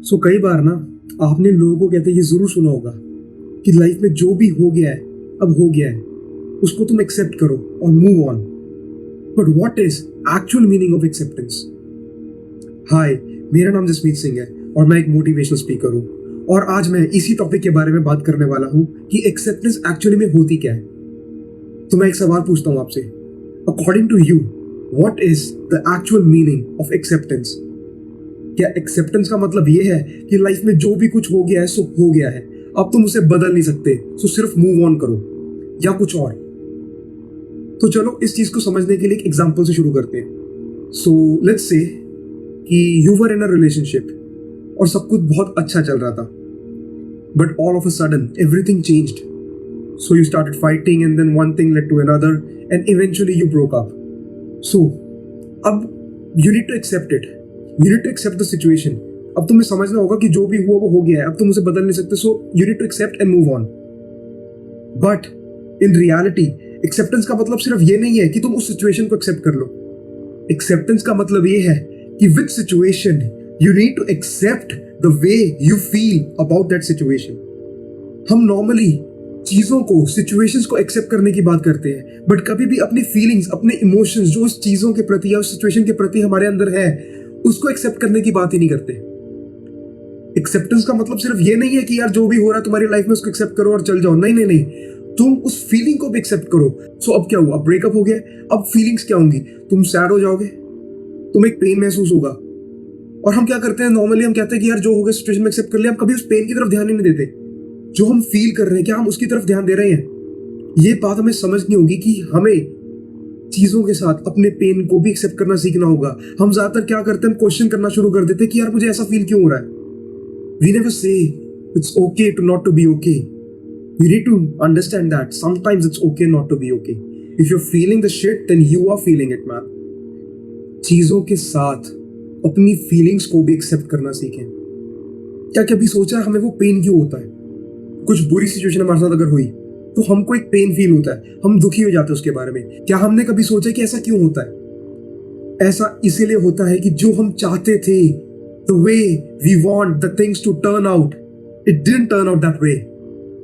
कई बार ना आपने लोगों को कहते ये जरूर सुना होगा कि लाइफ में जो भी हो गया है अब हो गया है, उसको तुम एक्सेप्ट करो और move on. But what is actual meaning of acceptance? Hi, मेरा नाम जसमीत सिंह है और मैं एक मोटिवेशनल स्पीकर हूँ। और आज मैं इसी टॉपिक के बारे में बात करने वाला हूँ कि एक्सेप्टेंस एक्चुअली में होती क्या है। तो मैं एक सवाल पूछता हूँ आपसे, according to you what is the actual meaning of acceptance? क्या एक्सेप्टेंस का मतलब यह है कि लाइफ में जो भी कुछ हो गया है सो हो गया है, अब तुम उसे बदल नहीं सकते, सो सिर्फ मूव ऑन करो, या कुछ और? तो चलो इस चीज को समझने के लिए एक एग्जांपल से शुरू करते हैं। सो लेट्स से कि you were in a relationship और सब कुछ बहुत अच्छा चल रहा था, but all of a sudden everything changed. So you started fighting and then one thing led to another and eventually you broke up. So अब you need to accept it, you need to accept the situation. अब तुम्हें समझना होगा कि जो भी हुआ वो हो गया है, अब तुम उसे बदल नहीं सकते, so you need to accept and move on. But in reality acceptance का मतलब सिर्फ ये नहीं है कि तुम उस सिचुएशन को एक्सेप्ट कर लो। एक्सेप्टेंस का मतलब ये है कि with situation you need to accept the way you feel about that situation. हम नॉर्मली चीजों को, सिचुएशंस को एक्सेप्ट करने की बात करते हैं, बट कभी भी अपनी फीलिंग्स, अपने इमोशंस जो उस चीजों के प्रति या उस सिचुएशन के प्रति हमारे अंदर है, उसको एक्सेप्ट करने की बात ही नहीं करते। एक्सेप्टेंस का मतलब सिर्फ ये नहीं है कि यार जो भी हो रहा है तुम्हारी लाइफ में उसको एक्सेप्ट करो और चल जाओ। नहीं नहीं नहीं, तुम उस फीलिंग को भी एक्सेप्ट करो। सो अब क्या हुआ, ब्रेकअप हो गया, अब फीलिंग्स क्या होंगी? तुम सैड हो जाओगे, तुम एक पेन महसूस होगा। और हम क्या करते हैं नॉर्मली, हम कहते हैं कि यार जो हो गया सिचुएशन में एक्सेप्ट कर लिया, हम कभी उस पेन की तरफ ध्यान ही नहीं देते। जो हम फील कर रहे हैं क्या हम उसकी तरफ ध्यान दे रहे हैं? ये बात हमें समझनी होगी कि हमें चीजों के साथ अपने पेन को भी एक्सेप्ट करना सीखना होगा। हम ज्यादातर क्या करते हैं, हम क्वेश्चन करना शुरू कर देते हैं कि यार मुझे ऐसा फील क्यों हो रहा है। We never say it's okay to not to be okay. You need to understand that sometimes it's okay not to be okay. If you are feeling the shit then you are feeling it man. चीजों के साथ अपनी feelings को भी accept करना सीखें। क्या कभी सोचा है हमें वो पेन क्यों होता है? कुछ बुरी सिचुएशन हमारे साथ अगर हुई तो हमको एक पेन फील होता है, हम दुखी हो जाते हैं उसके बारे में। क्या हमने कभी सोचा कि ऐसा क्यों होता है? ऐसा इसीलिए होता है कि जो हम चाहते थे, the way we want the things to turn out, it didn't turn out that way.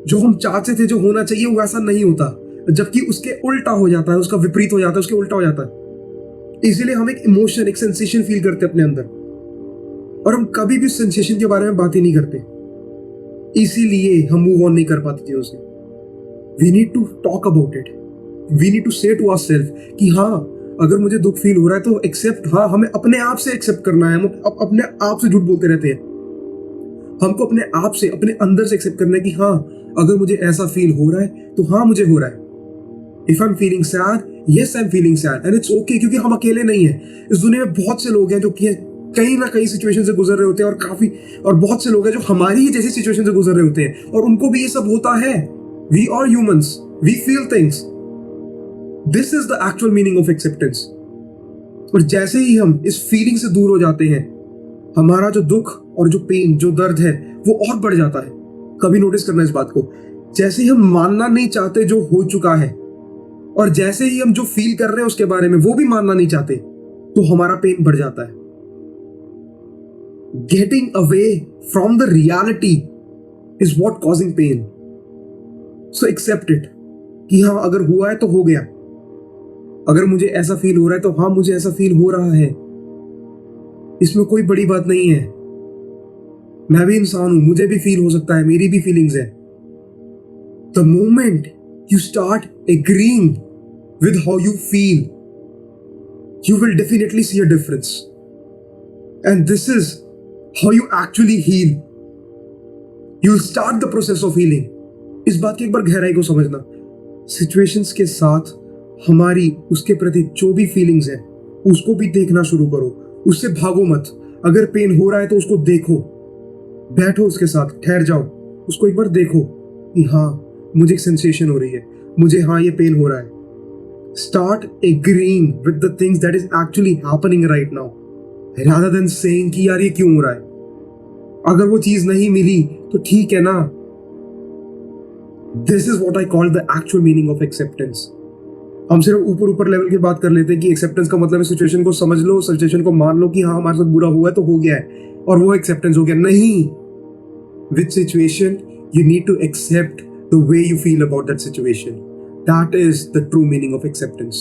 जो हम चाहते थे, जो होना चाहिए, वो वैसा नहीं होता, जबकि उसके उल्टा हो जाता है, उसका विपरीत हो जाता है, उसके उल्टा हो जाता है। इसीलिए हम एक इमोशन, एक सेंसेशन फील करते हैं अपने अंदर, और हम कभी भी उस सेंसेशन के बारे में बात ही नहीं करते। इसीलिए हम मूव ऑन नहीं कर पाते चीजों से। We need to talk about it, we need to say to ourselves कि हाँ, अगर मुझे दुख फील हो रहा है तो एक्सेप्ट, हाँ हमें अपने आप से एक्सेप्ट करना है। हम अपने आप से झूठ बोलते रहते हैं। हमको अपने आप से, अपने अंदर से एक्सेप्ट करना है कि हाँ, अगर मुझे ऐसा फील हो रहा है तो हाँ मुझे हो रहा है। If I am feeling sad, yes I am feeling sad and it's okay, क्योंकि हम अकेले नहीं है। इस दुनिया में बहुत से लोग हैं जो कहीं ना कहीं सिचुएशन से गुजर रहे होते हैं, और बहुत से लोग हैं जो हमारी ही जैसी सिचुएशन से गुजर रहे होते हैं, और उनको भी ये सब होता है। We are humans, we feel things. This is the actual meaning of acceptance. और जैसे ही हम इस फीलिंग से दूर हो जाते हैं, हमारा जो दुख और जो पेन, जो दर्द है, वो और बढ़ जाता है। कभी नोटिस करना इस बात को, जैसे ही हम मानना नहीं चाहते जो हो चुका है, और जैसे ही हम जो फील कर रहे हैं उसके बारे में वो भी मानना नहीं चाहते, तो हमारा पेन बढ़ जाता है। Getting away from the reality is what causing pain. So accept it कि हाँ, अगर हुआ है तो हो गया। अगर मुझे ऐसा फील हो रहा है तो हाँ मुझे ऐसा फील हो रहा है, इसमें कोई बड़ी बात नहीं है। मैं भी इंसान हूं, मुझे भी फील हो सकता है, मेरी भी फीलिंग्स है। The moment you start agreeing with how you feel, you will definitely see a difference. And this is how you actually heal. You'll start the process of healing. इस बात की एक बार गहराई को समझना। सिचुएशंस के साथ हमारी उसके प्रति जो भी फीलिंग्स है, उसको भी देखना शुरू करो, उससे भागो मत। अगर पेन हो रहा है तो उसको देखो, बैठो उसके साथ, ठहर जाओ, उसको एक बार देखो कि हाँ मुझे एक सेंसेशन हो रही है, मुझे हाँ ये पेन हो रहा है। Start agreeing with the things that is actually happening right now, rather than saying कि यार ये क्यों हो रहा है। अगर वो चीज नहीं मिली तो ठीक है ना। This is what I call the actual meaning of acceptance. हम सिर्फ ऊपर ऊपर लेवल की बात कर लेते हैं कि एक्सेप्टेंस का मतलब है सिचुएशन को समझ लो, सिचुएशन को मान लो कि हाँ हमारे साथ बुरा हुआ है तो हो गया है। और वो एक्सेप्टेंस हो गया? नहीं. Which situation? You need to accept the way you feel about that situation. That is the true meaning of acceptance.